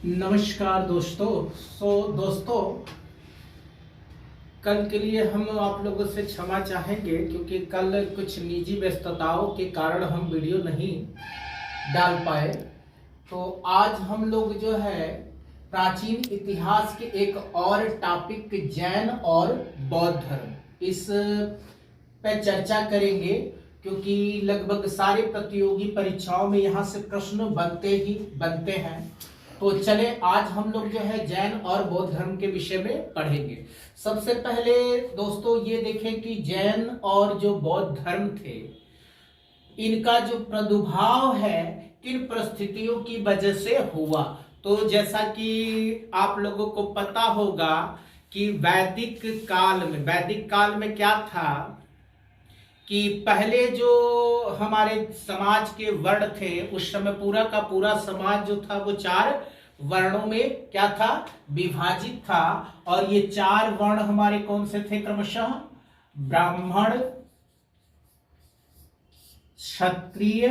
नमस्कार दोस्तों। दोस्तों, कल के लिए हम आप लोगों से क्षमा चाहेंगे क्योंकि कल कुछ निजी व्यस्तताओं के कारण हम वीडियो नहीं डाल पाए। तो आज हम लोग जो है प्राचीन इतिहास के एक और टॉपिक जैन और बौद्ध धर्म इस पे चर्चा करेंगे, क्योंकि लगभग सारे प्रतियोगी परीक्षाओं में यहाँ से प्रश्न बनते हैं। तो चले आज हम लोग जो है जैन और बौद्ध धर्म के विषय में पढ़ेंगे। सबसे पहले दोस्तों ये देखें कि जैन और जो बौद्ध धर्म थे, इनका जो प्रादुर्भाव है किन परिस्थितियों की वजह से हुआ। तो जैसा कि आप लोगों को पता होगा कि वैदिक काल में क्या था कि पहले जो हमारे समाज के वर्ण थे, उस समय पूरा का पूरा समाज जो था वो 4 वर्णों में क्या था, विभाजित था। और ये 4 वर्ण हमारे कौन से थे क्रमशः? ब्राह्मण, क्षत्रिय,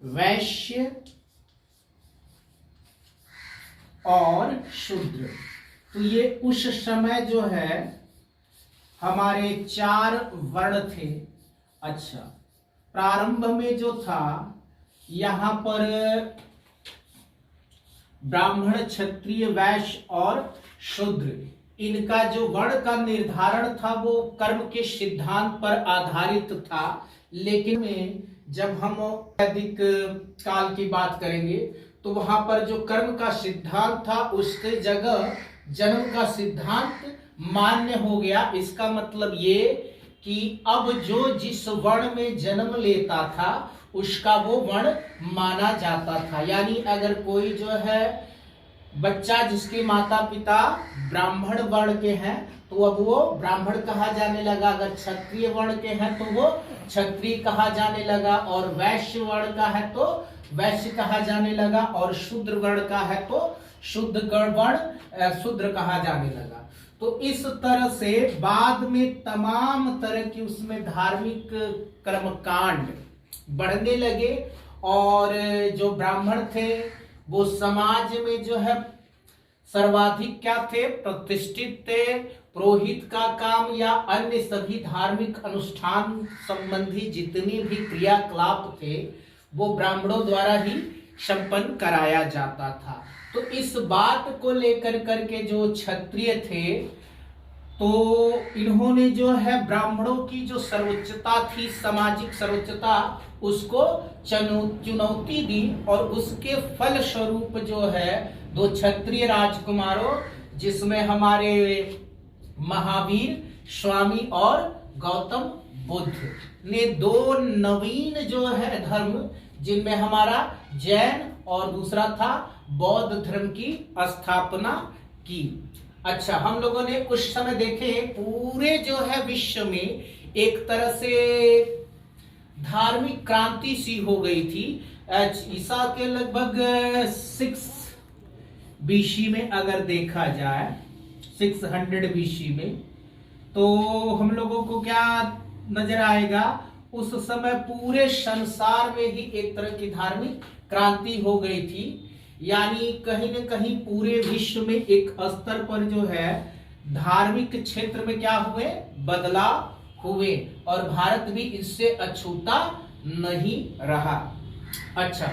वैश्य और शूद्र। तो ये उस समय जो है हमारे 4 वर्ण थे। अच्छा, प्रारंभ में जो था यहां पर ब्राह्मण, क्षत्रिय, वैश्य और शूद्र, इनका जो वर्ण का निर्धारण था वो कर्म के सिद्धांत पर आधारित था। लेकिन जब हम वैदिक काल की बात करेंगे तो वहां पर जो कर्म का सिद्धांत था उसके जगह जन्म का सिद्धांत मान्य हो गया। इसका मतलब ये कि अब जो जिस वर्ण में जन्म लेता था उसका वो वर्ण माना जाता था। यानी अगर कोई जो है बच्चा जिसके माता पिता ब्राह्मण वर्ण के हैं तो अब वो ब्राह्मण कहा जाने लगा, अगर क्षत्रिय वर्ण के हैं तो वो क्षत्रिय कहा जाने लगा, और वैश्य वर्ण का है तो वैश्य कहा जाने लगा, और शूद्र वर्ण का है तो शूद्र कहा जाने लगा। तो इस तरह से बाद में तमाम तरह की उसमें धार्मिक कर्मकांड बढ़ने लगे, और जो ब्राह्मण थे वो समाज में जो है सर्वाधिक क्या थे, प्रतिष्ठित थे। पुरोहित का काम या अन्य सभी धार्मिक अनुष्ठान संबंधी जितनी भी क्रियाकलाप थे वो ब्राह्मणों द्वारा ही संपन्न कराया जाता था। तो इस बात को लेकर करके जो क्षत्रिय थे तो इन्होंने जो है ब्राह्मणों की जो सर्वोच्चता थी, सामाजिक सर्वोच्चता, उसको चुनौती दी, और उसके फल स्वरूप जो है 2 क्षत्रिय राजकुमारों, जिसमें हमारे महावीर स्वामी और गौतम बुद्ध ने 2 नवीन जो है धर्म, जिनमें हमारा जैन और दूसरा था बौद्ध धर्म की स्थापना की। अच्छा, हम लोगों ने उस समय देखे पूरे जो है विश्व में एक तरह से धार्मिक क्रांति सी हो गई थी। ईसा के लगभग 6 बीसी में अगर देखा जाए, 600 बीसी में, तो हम लोगों को क्या नजर आएगा, उस समय पूरे संसार में ही एक तरह की धार्मिक क्रांति हो गई थी। यानी कहीं न कहीं पूरे विश्व में एक स्तर पर जो है धार्मिक क्षेत्र में क्या हुए, बदलाव हुए, और भारत भी इससे अछूता नहीं रहा। अच्छा,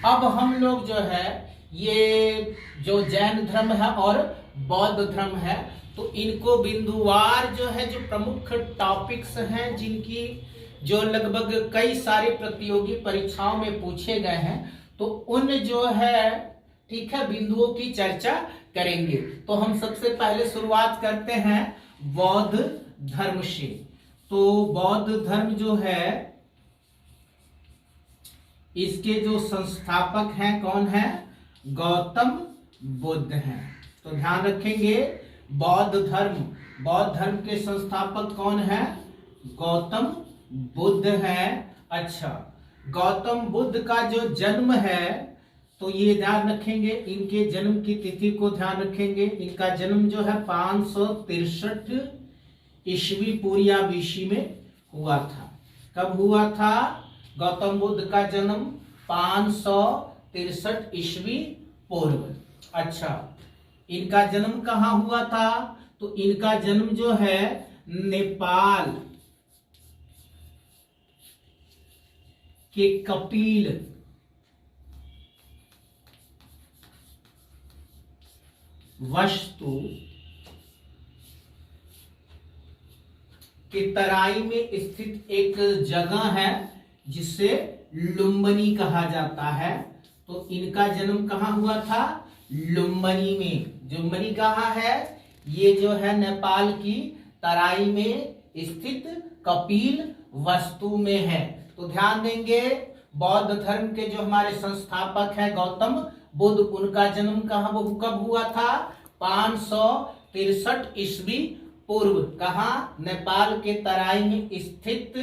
अब हम लोग जो है ये जो जैन धर्म है और बौद्ध धर्म है, तो इनको बिंदुवार जो है जो प्रमुख टॉपिक्स हैं, जिनकी जो लगभग कई सारे प्रतियोगी परीक्षाओं में पूछे गए हैं, तो उन जो है ठीक है बिंदुओं की चर्चा करेंगे। तो हम सबसे पहले शुरुआत करते हैं बौद्ध धर्म से। तो बौद्ध धर्म जो है इसके जो संस्थापक हैं कौन है, गौतम बुद्ध हैं। तो ध्यान रखेंगे बौद्ध धर्म के संस्थापक कौन है, गौतम बुद्ध है। अच्छा, गौतम बुद्ध का जो जन्म है तो ये ध्यान रखेंगे, इनके जन्म की तिथि को ध्यान रखेंगे। इनका जन्म जो है 563 ईस्वी पूर्व बीसी में हुआ था। कब हुआ था गौतम बुद्ध का जन्म? ईस्वी पूर्व। अच्छा, इनका जन्म कहाँ हुआ था? तो इनका जन्म जो है नेपाल के कपिल वस्तु के तराई में स्थित एक जगह है जिसे लुम्बिनी कहा जाता है। तो इनका जन्म कहाँ हुआ था? लुम्बिनी में। लुम्बिनी कहाँ है? ये जो है नेपाल की तराई में स्थित कपिल वस्तु में है। तो ध्यान देंगे, बौद्ध धर्म के जो हमारे संस्थापक हैं गौतम बुद्ध, उनका जन्म कहाँ कब हुआ था? 563 ईस्वी पूर्व। कहा? नेपाल के तराई में स्थित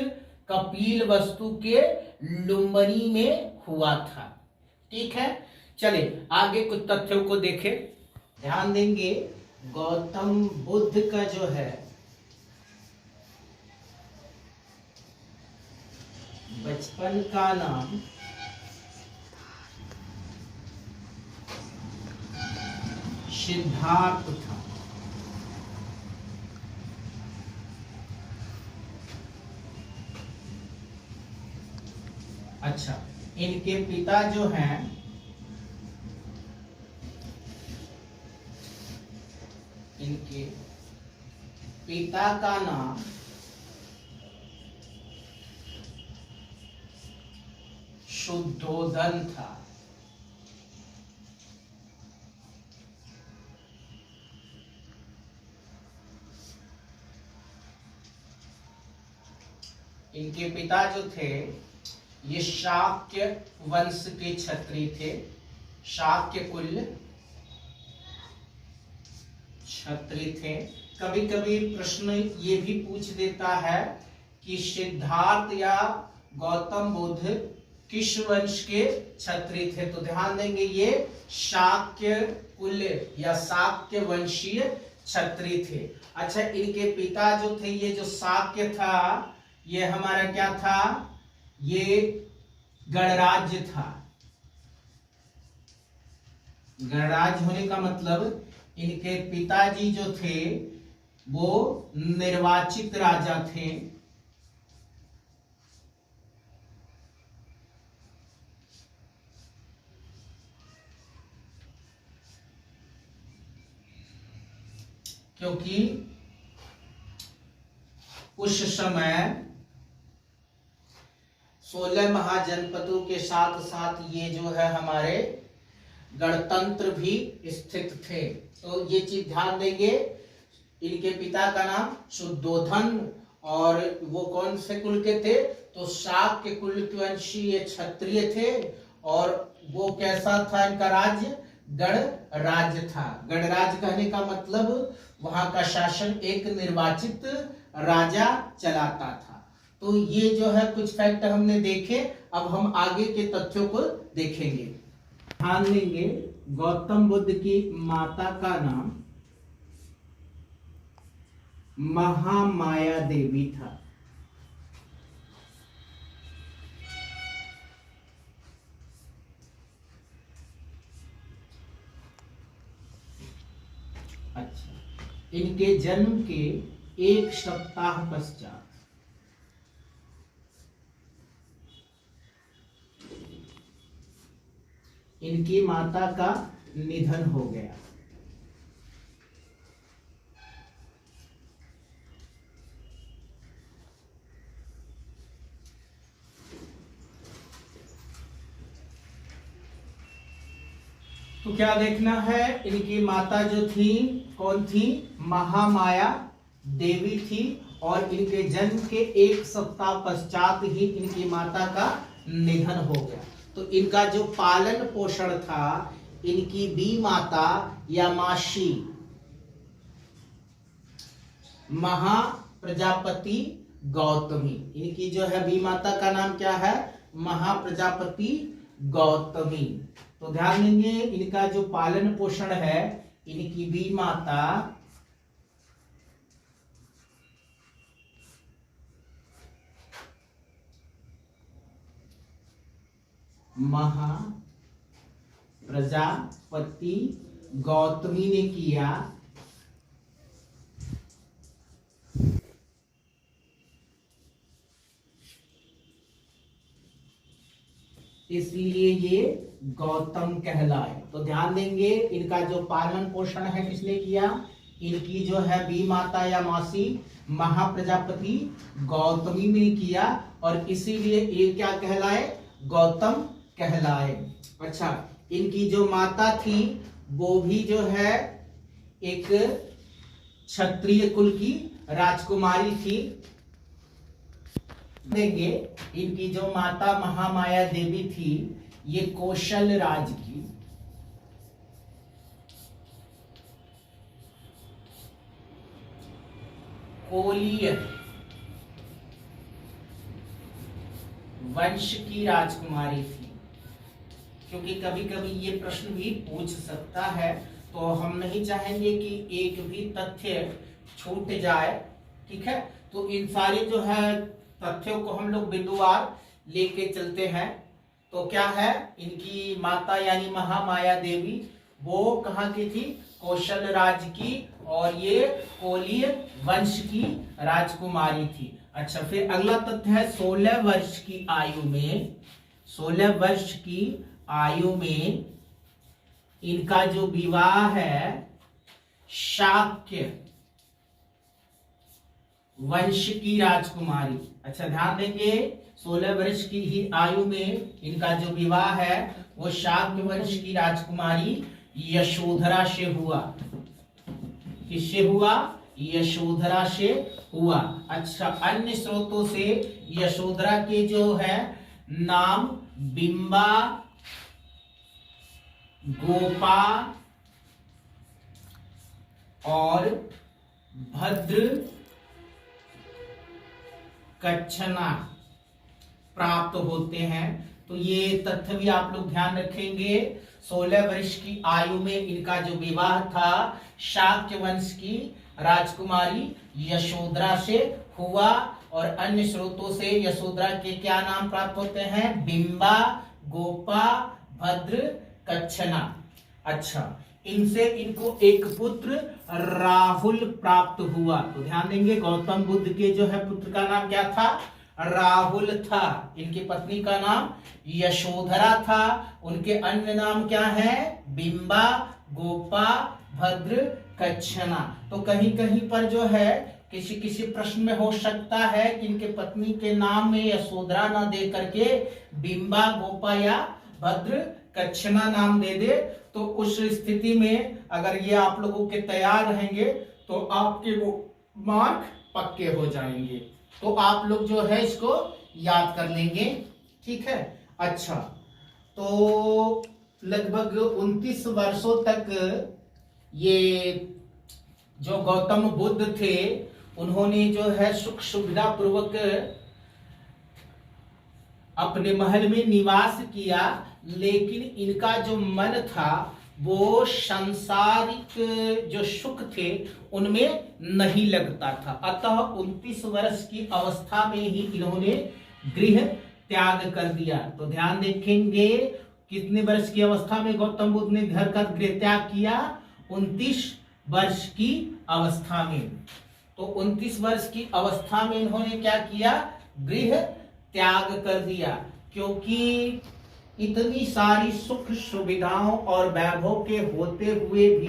कपिल वस्तु के लुम्बिनी में हुआ था। ठीक है, चले आगे कुछ तथ्यों को देखें। ध्यान देंगे, गौतम बुद्ध का जो है बचपन का नाम सिद्धार्थ था। अच्छा, इनके पिता जो हैं इनके पिता का नाम शुद्धोधन था। इनके पिता जो थे ये शाक्य वंश के क्षत्रिय थे। शाक्य कुल क्षत्रिय थे। कभी कभी प्रश्न ये भी पूछ देता है कि सिद्धार्थ या गौतम बुद्ध किस वंश के क्षत्रिय थे? तो ध्यान देंगे, ये शाक्य कुल या शाक्य वंशीय क्षत्रिय थे। अच्छा, इनके पिता जो थे, ये जो शाक्य था, ये हमारा क्या था? ये गणराज्य था। गणराज्य होने का मतलब इनके पिताजी जो थे वो निर्वाचित राजा थे। क्योंकि उस समय 16 महाजनपदों के साथ साथ ये जो है हमारे गणतंत्र भी स्थित थे। तो ये चीज ध्यान देंगे। इनके पिता का नाम शुद्धोधन, और वो कौन से कुल के थे? तो शाक्य कुल के वंशीय क्षत्रिय थे। और वो कैसा था इनका राज्य? गणराज्य था। गणराज्य कहने का मतलब वहां का शासन एक निर्वाचित राजा चलाता था। तो ये जो है कुछ फैक्ट हमने देखे। अब हम आगे के तथ्यों को देखेंगे। ध्यान देंगे, गौतम बुद्ध की माता का नाम महामाया देवी था। अच्छा, इनके जन्म के एक सप्ताह पश्चात इनकी माता का निधन हो गया। तो क्या देखना है? इनकी माता जो थी, कौन थी? महामाया देवी थी। और इनके जन्म के एक सप्ताह पश्चात ही इनकी माता का निधन हो गया। तो इनका जो पालन पोषण था, इनकी बी माता या मासी महा प्रजापति गौतमी। इनकी जो है बी माता का नाम क्या है? महाप्रजापति गौतमी। तो ध्यान देंगे, इनका जो पालन पोषण है, इनकी बी माता महा प्रजापति गौतमी ने किया, इसलिए ये गौतम कहलाए। तो ध्यान देंगे, इनका जो पालन पोषण है किसने किया, इनकी जो है बी माता या मौसी महाप्रजापति गौतमी ने किया, और इसीलिए ये क्या कहलाए, गौतम कहलाए। अच्छा, इनकी जो माता थी वो भी जो है एक क्षत्रिय कुल की राजकुमारी थी। देंगे, इनकी जो माता महामाया देवी थी ये कौशल राज की, कोलीय वंश की राजकुमारी थी। क्योंकि कभी कभी ये प्रश्न भी पूछ सकता है, तो हम नहीं चाहेंगे कि एक भी तथ्य छूट जाए, ठीक है। तो इन सारे जो है तथ्यों को हम लोग बिंदुवार लेके चलते हैं। तो क्या है, इनकी माता यानी महामाया देवी वो कहाँ की थी, कौशल राज की, और ये कोलीय वंश की राजकुमारी थी। अच्छा, फिर अगला तथ्य है 16 वर्ष की आयु में, 16 वर्ष की आयु में इनका जो विवाह है शाक्य वंश की राजकुमारी। अच्छा, ध्यान देंगे, 16 वर्ष की ही आयु में इनका जो विवाह है वो शाक्य वंश की राजकुमारी यशोधरा से हुआ। किससे हुआ, यशोधरा से हुआ। अच्छा, अन्य स्रोतों से यशोधरा के जो है नाम बिंबा, गोपा और भद्र कच्छना प्राप्त होते हैं। तो ये तथ्य भी आप लोग ध्यान रखेंगे। 16 वर्ष की आयु में इनका जो विवाह था शाक्य वंश की राजकुमारी यशोधरा से हुआ, और अन्य स्रोतों से यशोधरा के क्या नाम प्राप्त होते हैं, बिंबा, गोपा, भद्र, कच्छना। अच्छा, इनसे इनको एक पुत्र राहुल प्राप्त हुआ। तो ध्यान देंगे, गौतम बुद्ध के जो है पुत्र का नाम क्या था, राहुल था। इनकी पत्नी का नाम यशोधरा था। उनके अन्य नाम क्या है, बिंबा, गोपा, भद्र, कच्छना। तो कहीं कहीं पर जो है किसी किसी प्रश्न में हो सकता है कि इनके पत्नी के नाम में यशोधरा ना दे करके बिंबा, गोपा या भद्र, कच्छना नाम दे दे। तो उस स्थिति में अगर ये आप लोगों के तैयार रहेंगे तो आपके वो मार्क पक्के हो जाएंगे। तो आप लोग जो है इसको याद कर लेंगे, ठीक है। अच्छा, तो लगभग 29 वर्षों तक ये जो गौतम बुद्ध थे उन्होंने जो है सुख सुविधा पूर्वक अपने महल में निवास किया, लेकिन इनका जो मन था वो सांसारिक जो सुख थे उनमें नहीं लगता था। अतः 29 वर्ष की अवस्था में ही इन्होंने गृह त्याग कर दिया। तो ध्यान देखेंगे, कितने वर्ष की अवस्था में गौतम बुद्ध ने घर का गृह त्याग किया, 29 वर्ष की अवस्था में। तो 29 वर्ष की अवस्था में इन्होंने क्या किया, गृह त्याग कर दिया। क्योंकि इतनी सारी सुख सुविधाओं और वैभव के होते हुए भी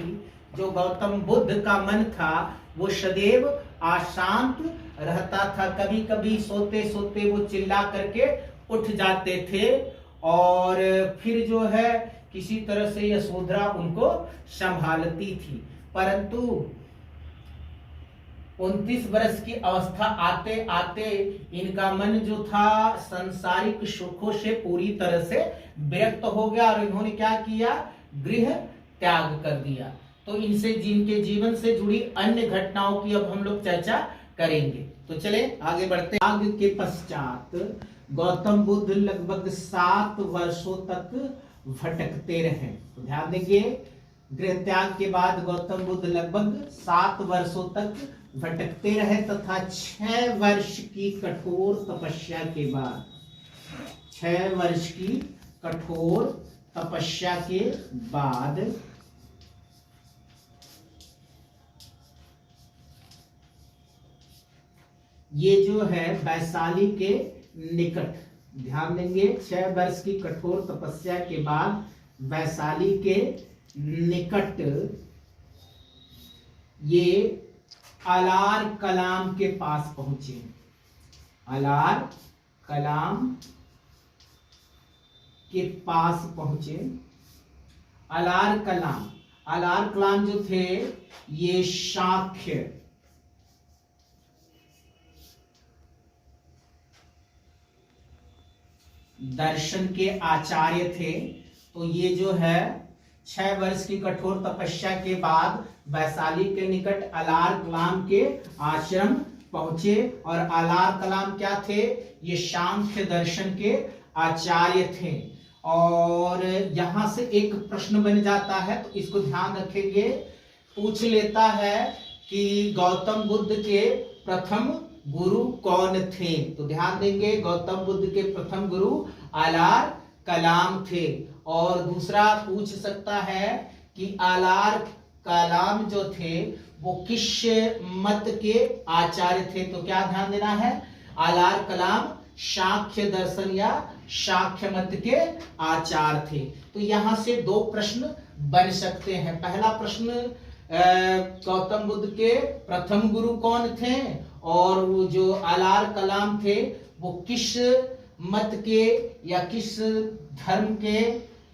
जो गौतम बुद्ध का मन था वो सदैव अशांत रहता था। कभी कभी सोते सोते वो चिल्ला करके उठ जाते थे, और फिर जो है किसी तरह से यशोधरा उनको संभालती थी। परंतु 29 वर्ष की अवस्था आते आते इनका मन जो था संसारिक सुखों से पूरी तरह से विरक्त हो गया, और इन्होंने क्या किया, गृह त्याग कर दिया। तो इनसे जिनके जीवन से जुड़ी अन्य घटनाओं की अब हम लोग चर्चा करेंगे। तो चले आगे बढ़ते हैं। त्याग के पश्चात गौतम बुद्ध लगभग 7 वर्षों तक भटकते रहे। तो ध्यान देंगे, गृह त्याग के बाद गौतम बुद्ध लगभग 7 वर्षों तक भटकते रहे, तथा 6 वर्ष की कठोर तपस्या के बाद, 6 वर्ष की कठोर तपस्या के बाद ये जो है वैशाली के निकट, ध्यान देंगे, 6 वर्ष की कठोर तपस्या के बाद वैशाली के निकट ये अलार कलाम के पास पहुंचे। अलार कलाम के पास पहुंचे। अलार कलाम जो थे ये शाक्य दर्शन के आचार्य थे। तो ये जो है 6 वर्ष की कठोर तपस्या के बाद वैशाली के निकट अलार कलाम के आश्रम पहुंचे। और अलार कलाम क्या थे? ये सांख्य दर्शन के आचार्य थे। और यहां से एक प्रश्न बन जाता है, तो इसको ध्यान रखेंगे। पूछ लेता है कि गौतम बुद्ध के प्रथम गुरु कौन थे? तो ध्यान देंगे, गौतम बुद्ध के प्रथम गुरु अलार कलाम थे। और दूसरा पूछ सकता है कि अलार कलाम जो थे वो किस मत के आचार्य थे? तो क्या ध्यान देना है? अलार कलाम शाक्य दर्शन या शाक्य मत के आचार्य थे। तो यहां से 2 प्रश्न बन सकते हैं। पहला प्रश्न, गौतम बुद्ध के प्रथम गुरु कौन थे? और वो जो अलार कलाम थे वो किस मत के या किस धर्म के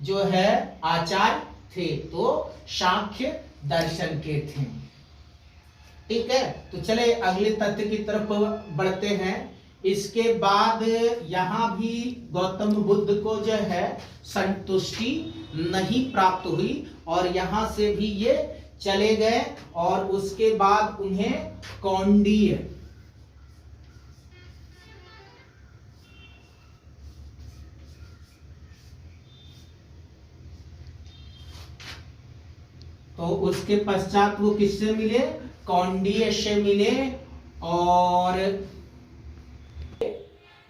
जो है आचार्य थे? तो शाक्य दर्शन के थे। ठीक है, तो चले अगले तथ्य की तरफ बढ़ते हैं। इसके बाद यहां भी गौतम बुद्ध को जो है संतुष्टि नहीं प्राप्त हुई और यहां से भी ये चले गए। और उसके बाद उन्हें कौंडिय तो उसके पश्चात वो किससे मिले? कौंडिय से मिले। और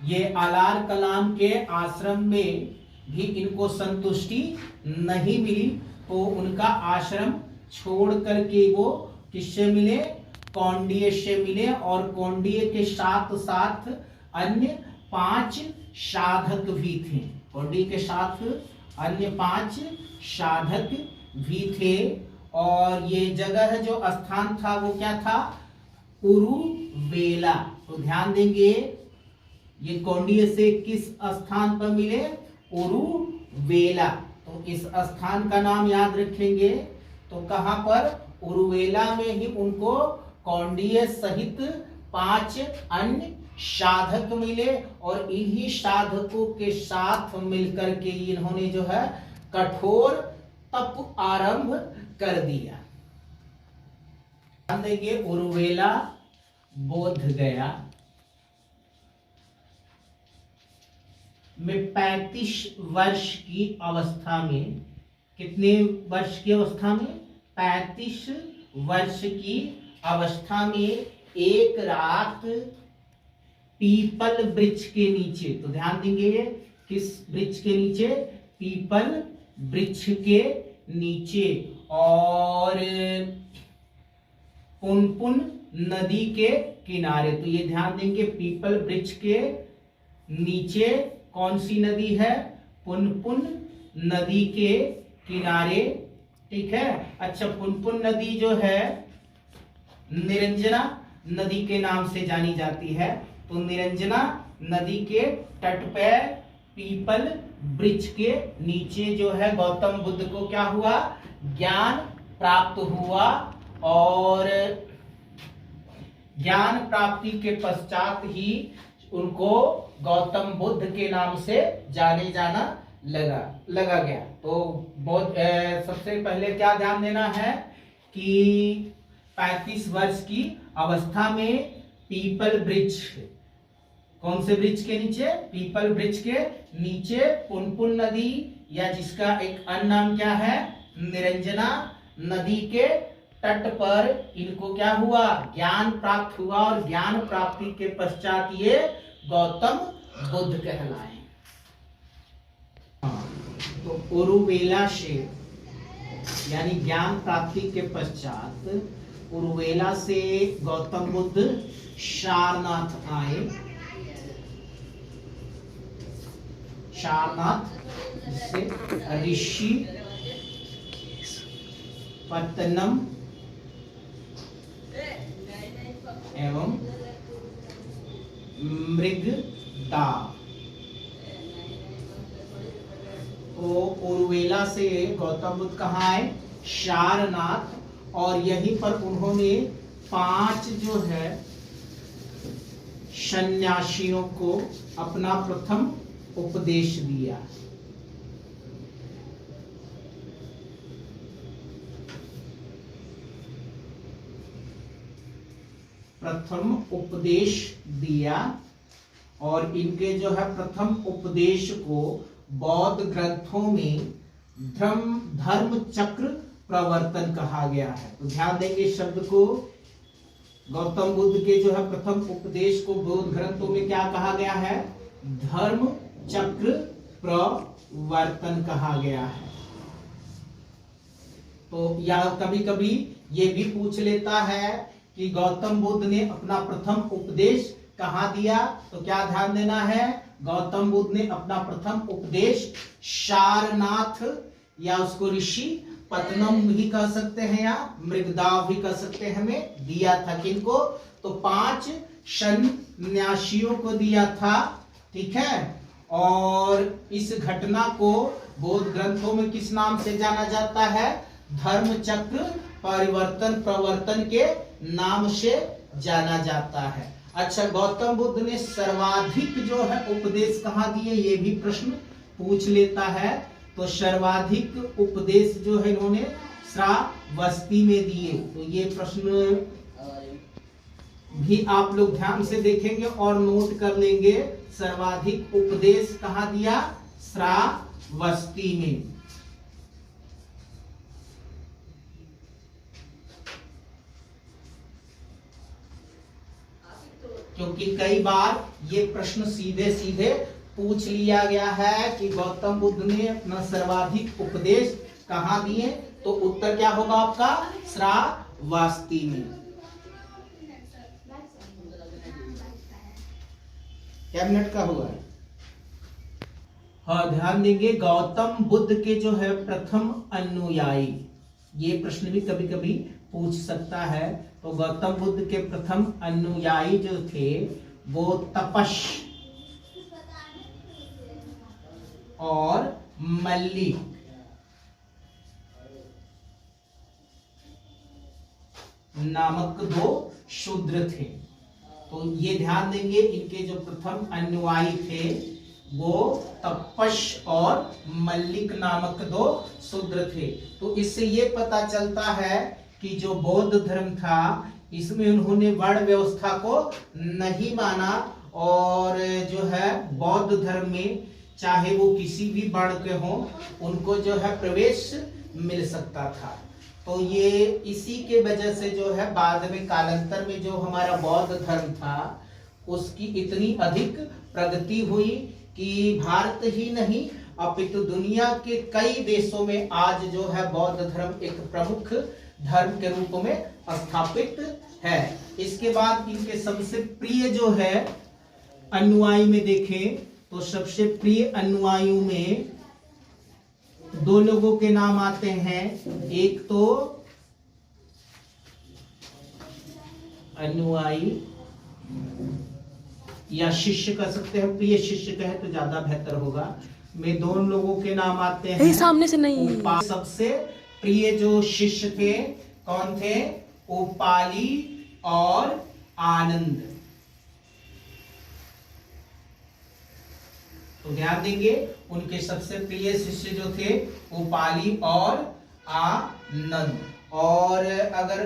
ये अलार कलाम के आश्रम में भी इनको संतुष्टि नहीं मिली, तो उनका आश्रम छोड़ करके वो किससे मिले? कौंडिय से मिले। और कौंडिय के साथ साथ अन्य 5 साधक भी थे। कौंडिय के साथ अन्य 5 साधक भी थे। और ये जगह जो स्थान था वो क्या था? उरुवेला। तो ध्यान देंगे, ये कौंडिय से किस स्थान पर मिले? उरुवेला। तो इस स्थान का नाम याद रखेंगे। तो कहां पर? उरुवेला में ही उनको कौंडिय सहित 5 अन्य साधक मिले। और इन्हीं साधकों के साथ मिलकर के इन्होंने जो है कठोर तप आरंभ कर दिया। ध्यान देंगे, उरुवेला बोध गया में 35 वर्ष की अवस्था में, कितने वर्ष की अवस्था में? 35 वर्ष की अवस्था में एक रात पीपल वृक्ष के नीचे, तो ध्यान देंगे किस वृक्ष के नीचे? पीपल वृक्ष के नीचे। और पुनपुन नदी के किनारे। तो ये ध्यान देंगे, पीपल वृक्ष के नीचे कौन सी नदी है? पुनपुन नदी के किनारे। ठीक है, अच्छा, पुनपुन नदी जो है निरंजना नदी के नाम से जानी जाती है। तो निरंजना नदी के तट पर पीपल वृक्ष के नीचे जो है गौतम बुद्ध को क्या हुआ? ज्ञान प्राप्त हुआ। और ज्ञान प्राप्ति के पश्चात ही उनको गौतम बुद्ध के नाम से जाने जाना लगा गया। तो बहुत सबसे पहले क्या ध्यान देना है कि 35 वर्ष की अवस्था में पीपल वृक्ष, कौन से वृक्ष के नीचे? पीपल वृक्ष के नीचे पुनपुन नदी, या जिसका एक अन्य नाम क्या है? निरंजना नदी के तट पर इनको क्या हुआ? ज्ञान प्राप्त हुआ। और ज्ञान प्राप्ति के पश्चात ये गौतम बुद्ध कहलाए। तो उरुवेला से यानी ज्ञान प्राप्ति के पश्चात उरुवेला से गौतम बुद्ध सारनाथ आए। सारनाथ जिसे ऋषि पत्तनम एवं मृगदा। तो उरुवेला से गौतम बुद्ध कहाँ आए? सारनाथ। और यहीं पर उन्होंने 5 जो है सन्यासियों को अपना प्रथम उपदेश दिया। प्रथम उपदेश दिया और इनके जो है प्रथम उपदेश को बौद्ध ग्रंथों में धर्म चक्र प्रवर्तन कहा गया है। तो ध्यान देंगे शब्द को। गौतम बुद्ध के जो है प्रथम उपदेश को बौद्ध ग्रंथों में क्या कहा गया है? धर्म चक्र प्रवर्तन कहा गया है। तो या कभी कभी ये भी पूछ लेता है कि गौतम बुद्ध ने अपना प्रथम उपदेश कहाँ दिया? तो क्या ध्यान देना है? गौतम बुद्ध ने अपना प्रथम उपदेश सारनाथ या उसको ऋषि पत्तनम भी कह सकते हैं या मृगदा भी कह सकते हैं, हमें दिया था। किनको? तो 5 सन्यासियों को दिया था। ठीक है। और इस घटना को बौद्ध ग्रंथों में किस नाम से जाना जाता है? धर्म चक्र परिवर्तन प्रवर्तन के नाम से जाना जाता है। अच्छा, गौतम बुद्ध ने सर्वाधिक जो है उपदेश कहाँ दिए? ये भी प्रश्न पूछ लेता है। तो सर्वाधिक उपदेश जो है इन्होंने श्रावस्ती में दिए। तो ये प्रश्न भी आप लोग ध्यान से देखेंगे और नोट कर लेंगे। सर्वाधिक उपदेश कहाँ दिया? श्रावस्ती में। क्योंकि कई बार ये प्रश्न सीधे सीधे पूछ लिया गया है कि गौतम बुद्ध ने अपना सर्वाधिक उपदेश कहाँ दिए? तो उत्तर क्या होगा आपका? श्रावस्ती में। क्या मिनट का हुआ है? हाँ, ध्यान देंगे। गौतम बुद्ध के जो है प्रथम अनुयायी, ये प्रश्न भी कभी कभी पूछ सकता है। तो गौतम बुद्ध के प्रथम अनुयायी जो थे वो तपस और मल्लिक नामक 2 शूद्र थे। तो ये ध्यान देंगे, इनके जो प्रथम अनुयायी थे वो तपस और मल्लिक नामक 2 शूद्र थे। तो इससे ये पता चलता है कि जो बौद्ध धर्म था इसमें उन्होंने वर्ण व्यवस्था को नहीं माना और जो है बौद्ध धर्म में चाहे वो किसी भी वर्ण के हों उनको जो है प्रवेश मिल सकता था। तो ये इसी के वजह से जो है बाद में कालांतर में जो हमारा बौद्ध धर्म था उसकी इतनी अधिक प्रगति हुई कि भारत ही नहीं अपितु दुनिया के कई देशों में आज जो है बौद्ध धर्म एक प्रमुख धर्म के रूप में स्थापित है। इसके बाद इनके सबसे प्रिय जो है अनुयायी में देखें तो सबसे प्रिय अनुयायियों में 2 लोगों के नाम आते हैं। एक तो अनुयायी या शिष्य कह सकते हैं, प्रिय शिष्य कहे तो ज्यादा बेहतर होगा। में 2 लोगों के नाम आते हैं। सामने से नहीं। सबसे प्रिय जो शिष्य थे कौन थे? उपाली और आनंद। तो ध्यान देंगे, उनके सबसे प्रिय शिष्य जो थे उपाली और आनंद। और अगर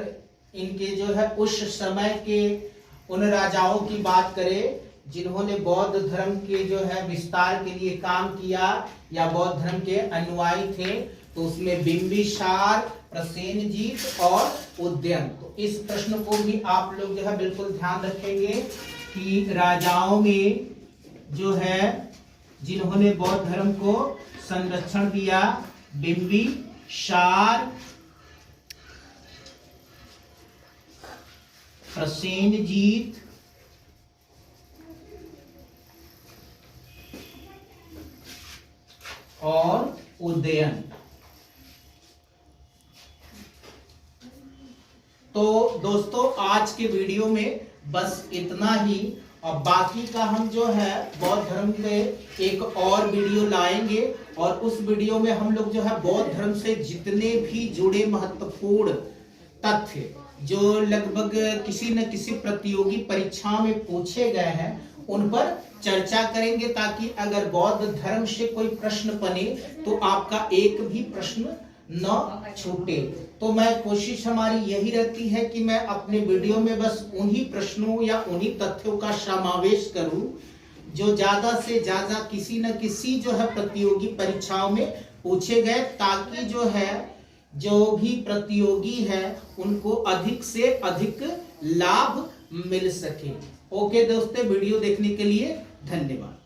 इनके जो है उस समय के उन राजाओं की बात करें जिन्होंने बौद्ध धर्म के जो है विस्तार के लिए काम किया या बौद्ध धर्म के अनुयायी थे, तो उसमें बिंबिसार, प्रसेनजीत और उदयन। तो इस प्रश्न को भी आप लोग जो है बिल्कुल ध्यान रखेंगे कि राजाओं में जो है जिन्होंने बौद्ध धर्म को संरक्षण दिया, बिंबिसार, प्रसेनजीत, और उदयन। तो दोस्तों आज के वीडियो में बस इतना ही, और बाकी का हम जो है बौद्ध धर्म के एक और वीडियो लाएंगे, और उस वीडियो में हम लोग जो है बौद्ध धर्म से जितने भी जुड़े महत्वपूर्ण तथ्य जो लगभग किसी न किसी प्रतियोगी परीक्षा में पूछे गए हैं उन पर चर्चा करेंगे, ताकि अगर बौद्ध धर्म से कोई प्रश्न बने तो आपका एक भी प्रश्न न छूटे। तो मैं कोशिश हमारी यही रहती है कि मैं अपने वीडियो में बस उन्हीं प्रश्नों या उन्हीं तथ्यों का समावेश करूं जो ज्यादा से ज्यादा किसी न किसी जो है प्रतियोगी परीक्षाओं में पूछे गए, ताकि जो है जो भी प्रतियोगी है उनको अधिक से अधिक लाभ मिल सके। ओके दोस्तों, वीडियो देखने के लिए धन्यवाद।